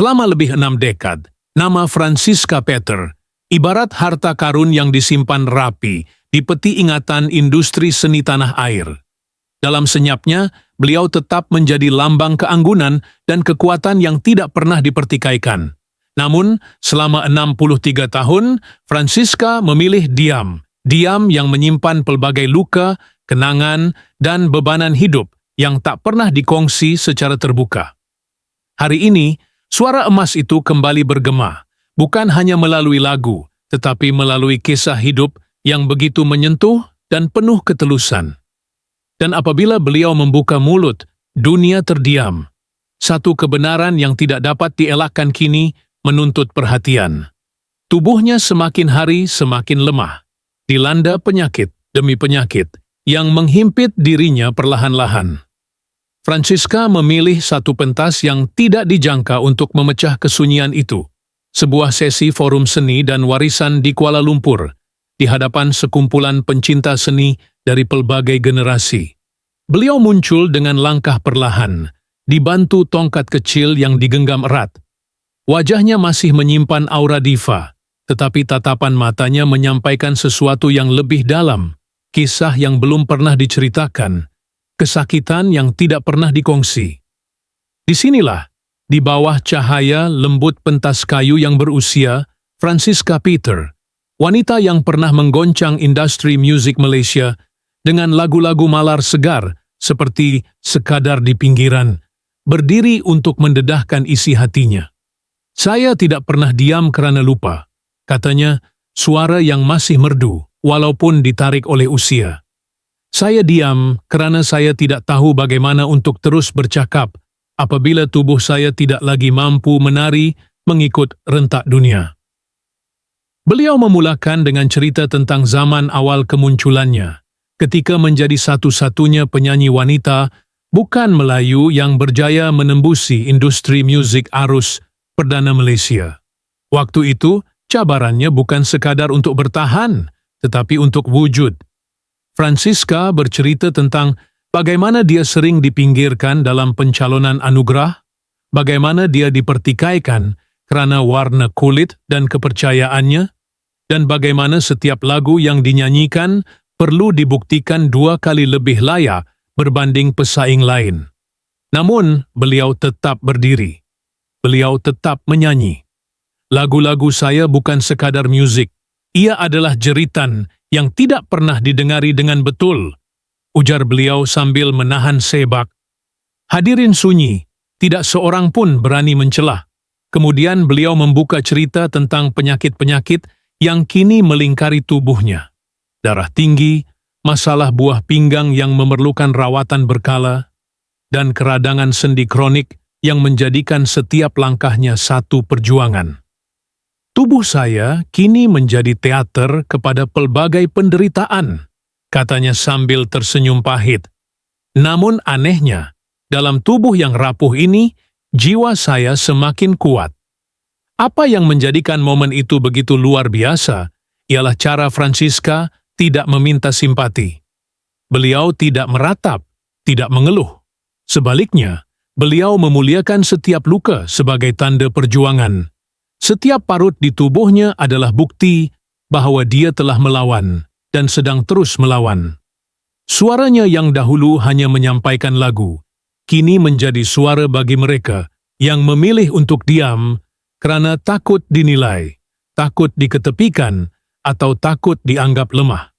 Selama lebih 6 dekad, nama Franziska Peter ibarat harta karun yang disimpan rapi di peti ingatan industri seni tanah air. Dalam senyapnya, beliau tetap menjadi lambang keanggunan dan kekuatan yang tidak pernah dipertikaikan. Namun, selama 63 tahun, Franziska memilih diam. Diam yang menyimpan pelbagai luka, kenangan, dan bebanan hidup yang tak pernah dikongsi secara terbuka. Hari ini, suara emas itu kembali bergema, bukan hanya melalui lagu, tetapi melalui kisah hidup yang begitu menyentuh dan penuh ketulusan. Dan apabila beliau membuka mulut, dunia terdiam. Satu kebenaran yang tidak dapat dielakkan kini menuntut perhatian. Tubuhnya semakin hari semakin lemah, dilanda penyakit demi penyakit yang menghimpit dirinya perlahan-lahan. Franziska memilih satu pentas yang tidak dijangka untuk memecah kesunyian itu. Sebuah sesi forum seni dan warisan di Kuala Lumpur, di hadapan sekumpulan pencinta seni dari pelbagai generasi. Beliau muncul dengan langkah perlahan, dibantu tongkat kecil yang digenggam erat. Wajahnya masih menyimpan aura diva, tetapi tatapan matanya menyampaikan sesuatu yang lebih dalam, kisah yang belum pernah diceritakan, kesakitan yang tidak pernah dikongsi. Disinilah, di bawah cahaya lembut pentas kayu yang berusia, Franziska Peter, wanita yang pernah menggoncang industri musik Malaysia dengan lagu-lagu malar segar seperti Sekadar di Pinggiran, berdiri untuk mendedahkan isi hatinya. Saya tidak pernah diam kerana lupa, katanya, suara yang masih merdu, walaupun ditarik oleh usia. Saya diam kerana saya tidak tahu bagaimana untuk terus bercakap apabila tubuh saya tidak lagi mampu menari mengikut rentak dunia. Beliau memulakan dengan cerita tentang zaman awal kemunculannya, ketika menjadi satu-satunya penyanyi wanita bukan Melayu yang berjaya menembusi industri musik arus perdana Malaysia. Waktu itu, cabarannya bukan sekadar untuk bertahan, tetapi untuk wujud. Franziska bercerita tentang bagaimana dia sering dipinggirkan dalam pencalonan anugerah, bagaimana dia dipertikaikan kerana warna kulit dan kepercayaannya, dan bagaimana setiap lagu yang dinyanyikan perlu dibuktikan 2 kali lebih layak berbanding pesaing lain. Namun, beliau tetap berdiri. Beliau tetap menyanyi. Lagu-lagu saya bukan sekadar muzik. Ia adalah jeritan yang tidak pernah didengari dengan betul, ujar beliau sambil menahan sebak. Hadirin sunyi, tidak seorang pun berani mencelah. Kemudian beliau membuka cerita tentang penyakit-penyakit yang kini melingkari tubuhnya. Darah tinggi, masalah buah pinggang yang memerlukan rawatan berkala, dan keradangan sendi kronik yang menjadikan setiap langkahnya satu perjuangan. Tubuh saya kini menjadi teater kepada pelbagai penderitaan, katanya sambil tersenyum pahit. Namun anehnya, dalam tubuh yang rapuh ini, jiwa saya semakin kuat. Apa yang menjadikan momen itu begitu luar biasa, ialah cara Franziska tidak meminta simpati. Beliau tidak meratap, tidak mengeluh. Sebaliknya, beliau memuliakan setiap luka sebagai tanda perjuangan. Setiap parut di tubuhnya adalah bukti bahwa dia telah melawan dan sedang terus melawan. Suaranya yang dahulu hanya menyampaikan lagu, kini menjadi suara bagi mereka yang memilih untuk diam kerana takut dinilai, takut diketepikan, atau takut dianggap lemah.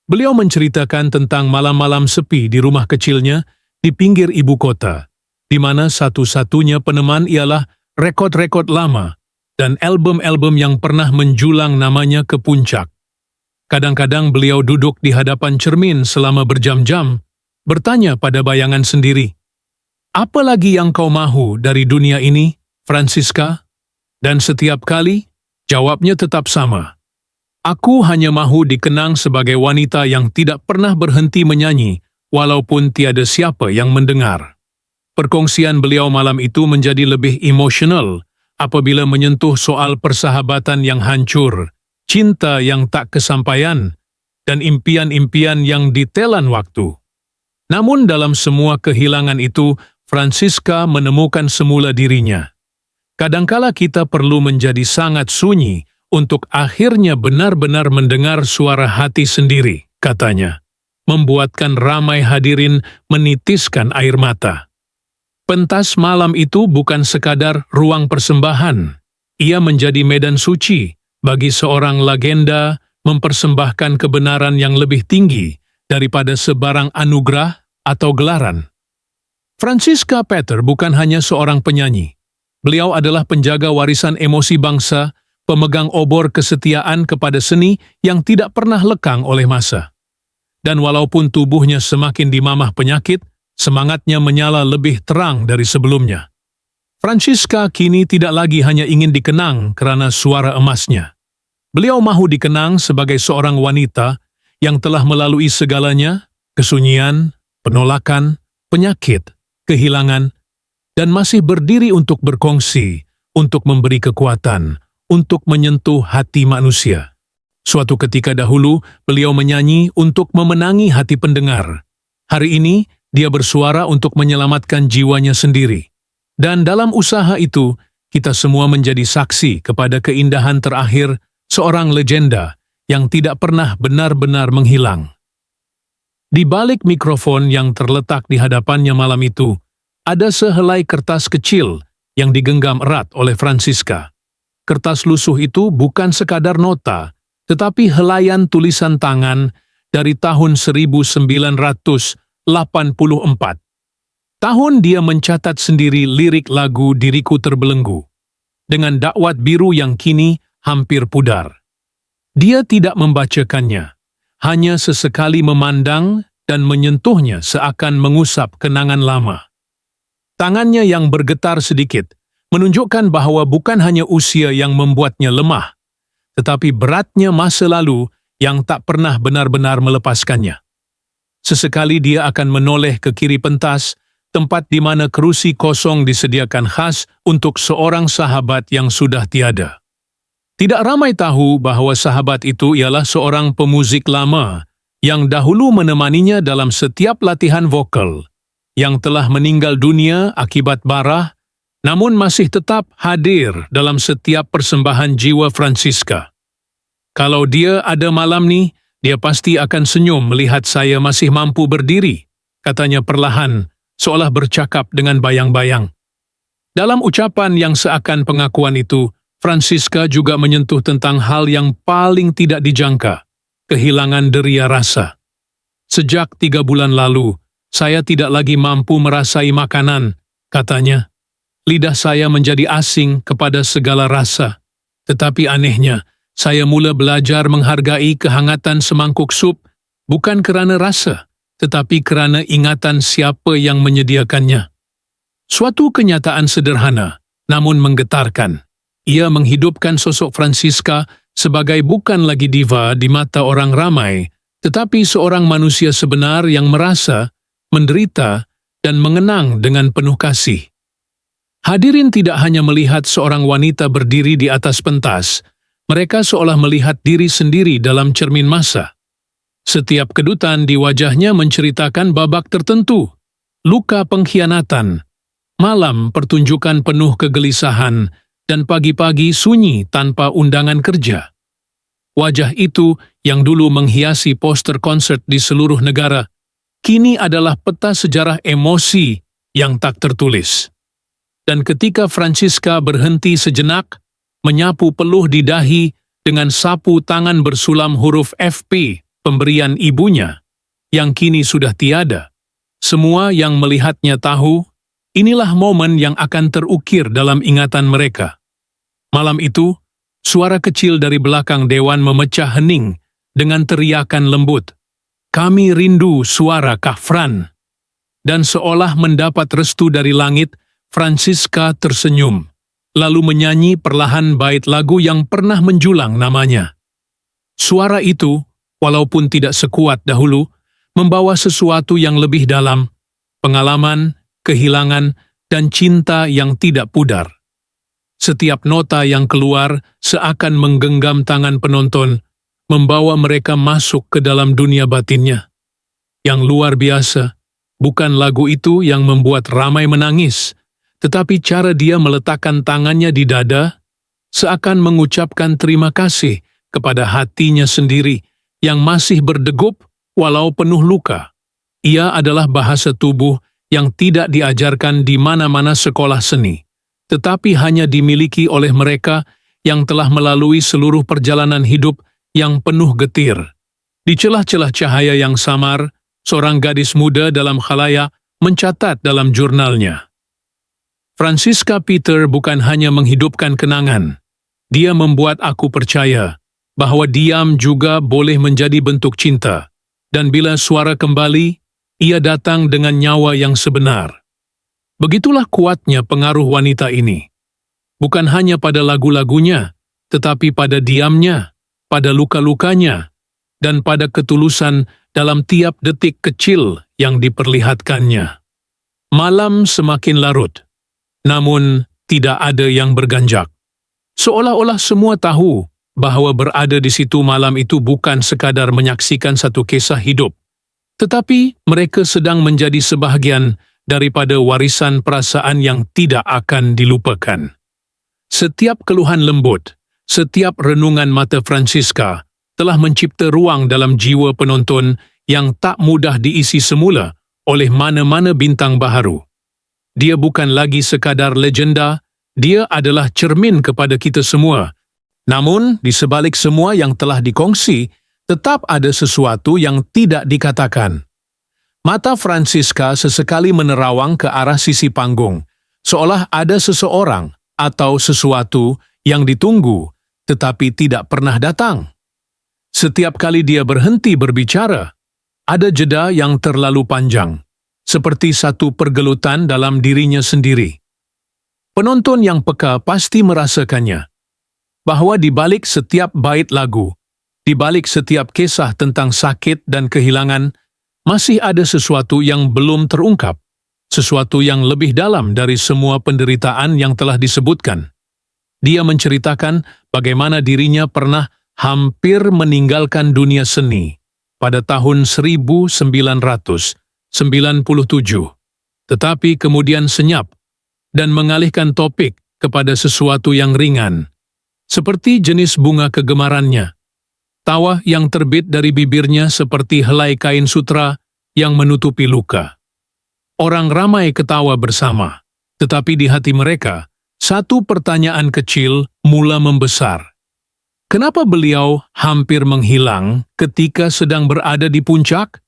Beliau menceritakan tentang malam-malam sepi di rumah kecilnya di pinggir ibu kota, di mana satu-satunya peneman ialah rekod-rekod lama dan album-album yang pernah menjulang namanya ke puncak. Kadang-kadang beliau duduk di hadapan cermin selama berjam-jam, bertanya pada bayangan sendiri, "Apa lagi yang kau mahu dari dunia ini, Franziska?" Dan setiap kali, jawabnya tetap sama. "Aku hanya mahu dikenang sebagai wanita yang tidak pernah berhenti menyanyi, walaupun tiada siapa yang mendengar." Perkongsian beliau malam itu menjadi lebih emosional apabila menyentuh soal persahabatan yang hancur, cinta yang tak kesampaian, dan impian-impian yang ditelan waktu. Namun dalam semua kehilangan itu, Franziska menemukan semula dirinya. Kadangkala kita perlu menjadi sangat sunyi untuk akhirnya benar-benar mendengar suara hati sendiri, katanya, membuatkan ramai hadirin menitiskan air mata. Pentas malam itu bukan sekadar ruang persembahan. Ia menjadi medan suci bagi seorang legenda mempersembahkan kebenaran yang lebih tinggi daripada sebarang anugerah atau gelaran. Franziska Petter bukan hanya seorang penyanyi. Beliau adalah penjaga warisan emosi bangsa, pemegang obor kesetiaan kepada seni yang tidak pernah lekang oleh masa. Dan walaupun tubuhnya semakin dimamah penyakit, semangatnya menyala lebih terang dari sebelumnya. Franziska kini tidak lagi hanya ingin dikenang karena suara emasnya. Beliau mahu dikenang sebagai seorang wanita yang telah melalui segalanya, kesunyian, penolakan, penyakit, kehilangan, dan masih berdiri untuk berkongsi, untuk memberi kekuatan, untuk menyentuh hati manusia. Suatu ketika dahulu, beliau menyanyi untuk memenangi hati pendengar. Hari ini, dia bersuara untuk menyelamatkan jiwanya sendiri. Dan dalam usaha itu, kita semua menjadi saksi kepada keindahan terakhir seorang legenda yang tidak pernah benar-benar menghilang. Di balik mikrofon yang terletak di hadapannya malam itu, ada sehelai kertas kecil yang digenggam erat oleh Franziska. Kertas lusuh itu bukan sekadar nota, tetapi helaian tulisan tangan dari tahun 1984. Tahun dia mencatat sendiri lirik lagu Diriku Terbelenggu, dengan dakwat biru yang kini hampir pudar. Dia tidak membacakannya, hanya sesekali memandang dan menyentuhnya seakan mengusap kenangan lama. Tangannya yang bergetar sedikit menunjukkan bahwa bukan hanya usia yang membuatnya lemah, tetapi beratnya masa lalu yang tak pernah benar-benar melepaskannya. Sesekali dia akan menoleh ke kiri pentas, tempat di mana kerusi kosong disediakan khas untuk seorang sahabat yang sudah tiada. Tidak ramai tahu bahwa sahabat itu ialah seorang pemuzik lama yang dahulu menemaninya dalam setiap latihan vokal, yang telah meninggal dunia akibat barah, namun masih tetap hadir dalam setiap persembahan jiwa Franziska. Kalau dia ada malam ni, dia pasti akan senyum melihat saya masih mampu berdiri, katanya perlahan, seolah bercakap dengan bayang-bayang. Dalam ucapan yang seakan pengakuan itu, Franziska juga menyentuh tentang hal yang paling tidak dijangka, kehilangan deria rasa. Sejak 3 bulan lalu, saya tidak lagi mampu merasai makanan, katanya. Lidah saya menjadi asing kepada segala rasa. Tetapi anehnya, saya mula belajar menghargai kehangatan semangkuk sup, bukan kerana rasa, tetapi kerana ingatan siapa yang menyediakannya. Suatu kenyataan sederhana, namun menggetarkan. Ia menghidupkan sosok Franziska sebagai bukan lagi diva di mata orang ramai, tetapi seorang manusia sebenar yang merasa, menderita, dan mengenang dengan penuh kasih. Hadirin tidak hanya melihat seorang wanita berdiri di atas pentas, mereka seolah melihat diri sendiri dalam cermin masa. Setiap kedutan di wajahnya menceritakan babak tertentu, luka pengkhianatan, malam pertunjukan penuh kegelisahan, dan pagi-pagi sunyi tanpa undangan kerja. Wajah itu yang dulu menghiasi poster konser di seluruh negara, kini adalah peta sejarah emosi yang tak tertulis. Dan ketika Franziska berhenti sejenak, menyapu peluh di dahi dengan sapu tangan bersulam huruf FP, pemberian ibunya, yang kini sudah tiada, semua yang melihatnya tahu, inilah momen yang akan terukir dalam ingatan mereka. Malam itu, suara kecil dari belakang dewan memecah hening dengan teriakan lembut, "Kami rindu suara Kak Fran." Dan seolah mendapat restu dari langit, Franziska tersenyum, lalu menyanyi perlahan bait lagu yang pernah menjulang namanya. Suara itu, walaupun tidak sekuat dahulu, membawa sesuatu yang lebih dalam, pengalaman, kehilangan, dan cinta yang tidak pudar. Setiap nota yang keluar seakan menggenggam tangan penonton, membawa mereka masuk ke dalam dunia batinnya. Yang luar biasa, bukan lagu itu yang membuat ramai menangis, tetapi cara dia meletakkan tangannya di dada seakan mengucapkan terima kasih kepada hatinya sendiri yang masih berdegup walau penuh luka. Ia adalah bahasa tubuh yang tidak diajarkan di mana-mana sekolah seni, tetapi hanya dimiliki oleh mereka yang telah melalui seluruh perjalanan hidup yang penuh getir. Di celah-celah cahaya yang samar, seorang gadis muda dalam khalayak mencatat dalam jurnalnya. Franziska Peter bukan hanya menghidupkan kenangan, dia membuat aku percaya bahwa diam juga boleh menjadi bentuk cinta, dan bila suara kembali, ia datang dengan nyawa yang sebenar. Begitulah kuatnya pengaruh wanita ini. Bukan hanya pada lagu-lagunya, tetapi pada diamnya, pada luka-lukanya, dan pada ketulusan dalam tiap detik kecil yang diperlihatkannya. Malam semakin larut, namun tidak ada yang berganjak. Seolah-olah semua tahu bahwa berada di situ malam itu bukan sekadar menyaksikan satu kisah hidup, tetapi mereka sedang menjadi sebahagian daripada warisan perasaan yang tidak akan dilupakan. Setiap keluhan lembut, setiap renungan mata Franziska telah mencipta ruang dalam jiwa penonton yang tak mudah diisi semula oleh mana-mana bintang baharu. Dia bukan lagi sekadar legenda, dia adalah cermin kepada kita semua. Namun, di sebalik semua yang telah dikongsi, tetap ada sesuatu yang tidak dikatakan. Mata Franziska sesekali menerawang ke arah sisi panggung, seolah ada seseorang atau sesuatu yang ditunggu, tetapi tidak pernah datang. Setiap kali dia berhenti berbicara, ada jeda yang terlalu panjang, seperti satu pergelutan dalam dirinya sendiri. Penonton yang peka pasti merasakannya, bahwa di balik setiap bait lagu, di balik setiap kisah tentang sakit dan kehilangan, masih ada sesuatu yang belum terungkap, sesuatu yang lebih dalam dari semua penderitaan yang telah disebutkan. Dia menceritakan bagaimana dirinya pernah hampir meninggalkan dunia seni pada tahun 1997, tetapi kemudian senyap dan mengalihkan topik kepada sesuatu yang ringan, seperti jenis bunga kegemarannya. Tawa yang terbit dari bibirnya seperti helai kain sutra yang menutupi luka. Orang ramai ketawa bersama, tetapi di hati mereka, satu pertanyaan kecil mula membesar. Kenapa beliau hampir menghilang ketika sedang berada di puncak?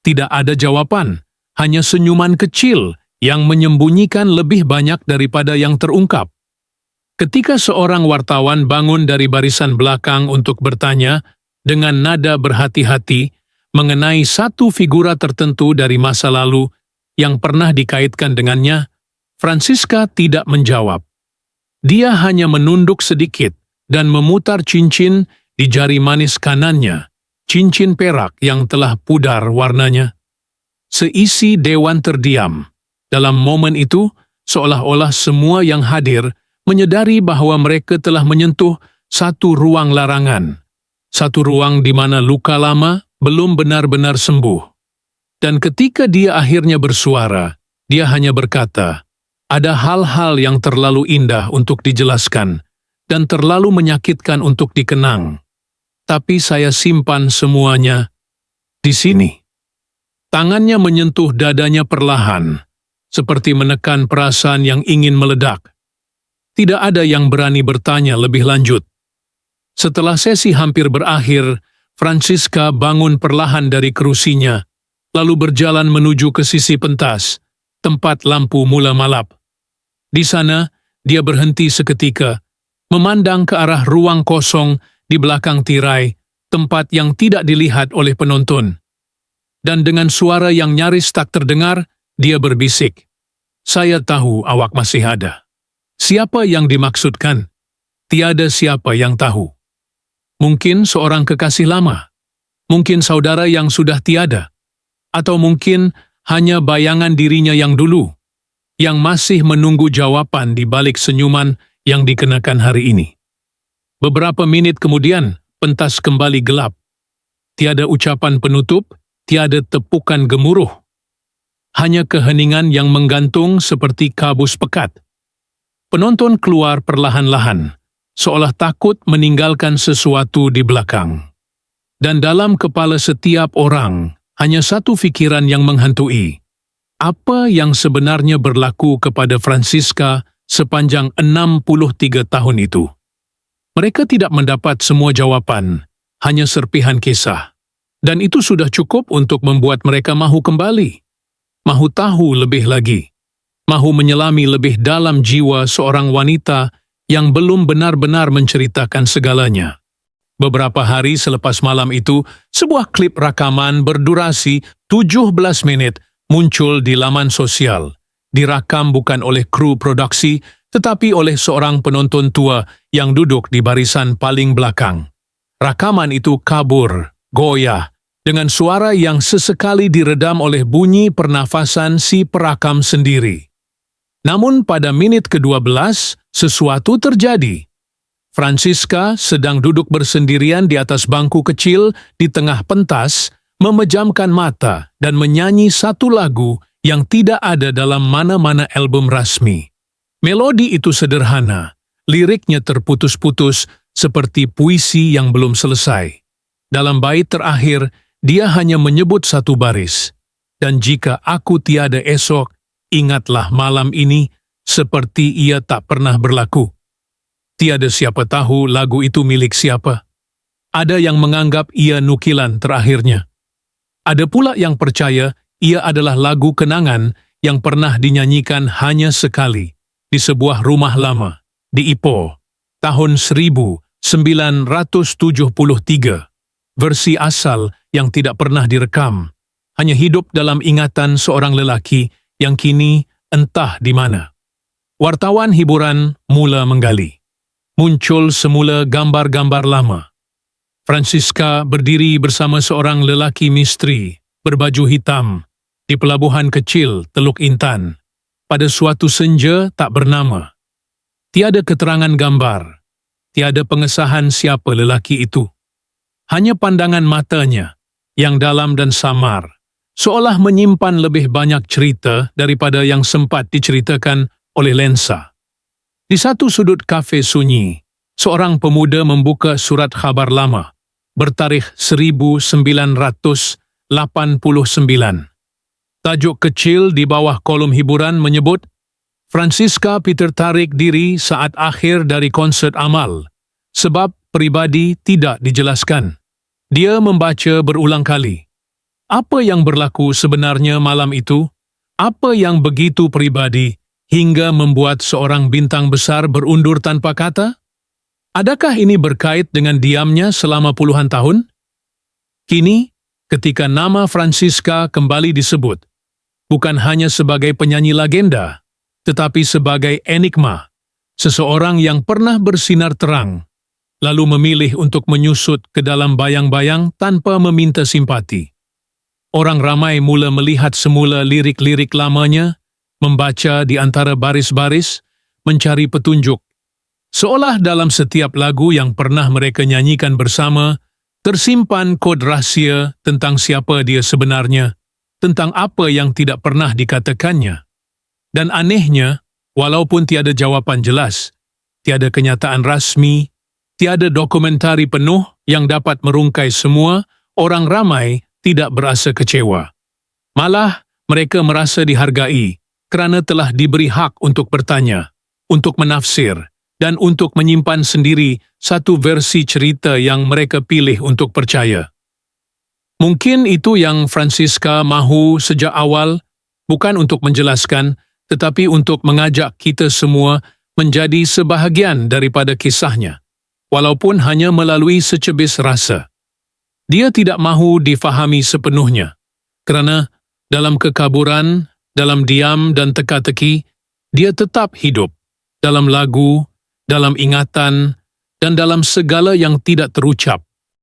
Tidak ada jawaban, hanya senyuman kecil yang menyembunyikan lebih banyak daripada yang terungkap. Ketika seorang wartawan bangun dari barisan belakang untuk bertanya dengan nada berhati-hati mengenai satu figura tertentu dari masa lalu yang pernah dikaitkan dengannya, Franziska tidak menjawab. Dia hanya menunduk sedikit dan memutar cincin di jari manis kanannya, cincin perak yang telah pudar warnanya. Seisi dewan terdiam. Dalam momen itu, seolah-olah semua yang hadir menyadari bahwa mereka telah menyentuh satu ruang larangan, satu ruang di mana luka lama belum benar-benar sembuh. Dan ketika dia akhirnya bersuara, dia hanya berkata, ada hal-hal yang terlalu indah untuk dijelaskan dan terlalu menyakitkan untuk dikenang. Tapi saya simpan semuanya di sini. Tangannya menyentuh dadanya perlahan, seperti menekan perasaan yang ingin meledak. Tidak ada yang berani bertanya lebih lanjut. Setelah sesi hampir berakhir, Franziska bangun perlahan dari kerusinya, lalu berjalan menuju ke sisi pentas, tempat lampu mula malap. Di sana, dia berhenti seketika, memandang ke arah ruang kosong di belakang tirai, tempat yang tidak dilihat oleh penonton. Dan dengan suara yang nyaris tak terdengar, dia berbisik, "Saya tahu awak masih ada." Siapa yang dimaksudkan? Tiada siapa yang tahu. Mungkin seorang kekasih lama, mungkin saudara yang sudah tiada, atau mungkin hanya bayangan dirinya yang dulu, yang masih menunggu jawaban di balik senyuman yang dikenakan hari ini. Beberapa menit kemudian, pentas kembali gelap. Tiada ucapan penutup, tiada tepukan gemuruh. hanya keheningan yang menggantung seperti kabus pekat. Penonton keluar perlahan-lahan, seolah takut meninggalkan sesuatu di belakang. Dan dalam kepala setiap orang, hanya satu fikiran yang menghantui. Apa yang sebenarnya berlaku kepada Francisca sepanjang 63 tahun itu? Mereka tidak mendapat semua jawapan, hanya serpihan kisah. Dan itu sudah cukup untuk membuat mereka mahu kembali. Mahu tahu lebih lagi. Mahu menyelami lebih dalam jiwa seorang wanita yang belum benar-benar menceritakan segalanya. Beberapa hari selepas malam itu, sebuah klip rakaman berdurasi 17 menit muncul di laman sosial. Dirakam bukan oleh kru produksi, tetapi oleh seorang penonton tua yang duduk di barisan paling belakang. Rakaman itu kabur, goyah, dengan suara yang sesekali diredam oleh bunyi pernafasan si perakam sendiri. Namun pada menit ke-12, sesuatu terjadi. Francisca sedang duduk bersendirian di atas bangku kecil di tengah pentas, memejamkan mata dan menyanyi satu lagu yang tidak ada dalam mana-mana album rasmi. Melodi itu sederhana, liriknya terputus-putus seperti puisi yang belum selesai. Dalam bait terakhir, dia hanya menyebut satu baris. Dan jika aku tiada esok, ingatlah malam ini seperti ia tak pernah berlaku. Tiada siapa tahu lagu itu milik siapa. Ada yang menganggap ia nukilan terakhirnya. Ada pula yang percaya ia adalah lagu kenangan yang pernah dinyanyikan hanya sekali di sebuah rumah lama di Ipoh tahun 1973. Versi asal yang tidak pernah direkam, hanya hidup dalam ingatan seorang lelaki yang kini entah di mana. Wartawan hiburan mula menggali. Muncul semula gambar-gambar lama. Francisca berdiri bersama seorang lelaki misteri berbaju hitam di pelabuhan kecil Teluk Intan pada suatu senja tak bernama. Tiada keterangan gambar, tiada pengesahan siapa lelaki itu. Hanya pandangan matanya yang dalam dan samar, seolah menyimpan lebih banyak cerita daripada yang sempat diceritakan oleh lensa. Di satu sudut kafe sunyi, seorang pemuda membuka surat khabar lama, bertarikh 1989. Tajuk kecil di bawah kolom hiburan menyebut, Francisca Peter tarik diri saat akhir dari konsert amal, sebab pribadi tidak dijelaskan. Dia membaca berulang kali. Apa yang berlaku sebenarnya malam itu? Apa yang begitu pribadi hingga membuat seorang bintang besar berundur tanpa kata? Adakah ini berkait dengan diamnya selama puluhan tahun? Kini, ketika nama Francisca kembali disebut, bukan hanya sebagai penyanyi legenda, tetapi sebagai enigma, seseorang yang pernah bersinar terang, lalu memilih untuk menyusut ke dalam bayang-bayang tanpa meminta simpati. Orang ramai mula melihat semula lirik-lirik lamanya, membaca di antara baris-baris, mencari petunjuk. Seolah dalam setiap lagu yang pernah mereka nyanyikan bersama, tersimpan kod rahsia tentang siapa dia sebenarnya, tentang apa yang tidak pernah dikatakannya. Dan anehnya, walaupun tiada jawapan jelas, tiada kenyataan rasmi, tiada dokumentari penuh yang dapat merungkai semua, orang ramai tidak berasa kecewa. Malah, mereka merasa dihargai kerana telah diberi hak untuk bertanya, untuk menafsir, dan untuk menyimpan sendiri satu versi cerita yang mereka pilih untuk percaya. Mungkin itu yang Francisca mahu sejak awal, bukan untuk menjelaskan, tetapi untuk mengajak kita semua menjadi sebahagian daripada kisahnya, walaupun hanya melalui secebis rasa. Dia tidak mahu difahami sepenuhnya, kerana dalam kekaburan, dalam diam dan teka-teki, dia tetap hidup, dalam lagu, dalam ingatan, dan dalam segala yang tidak terucap.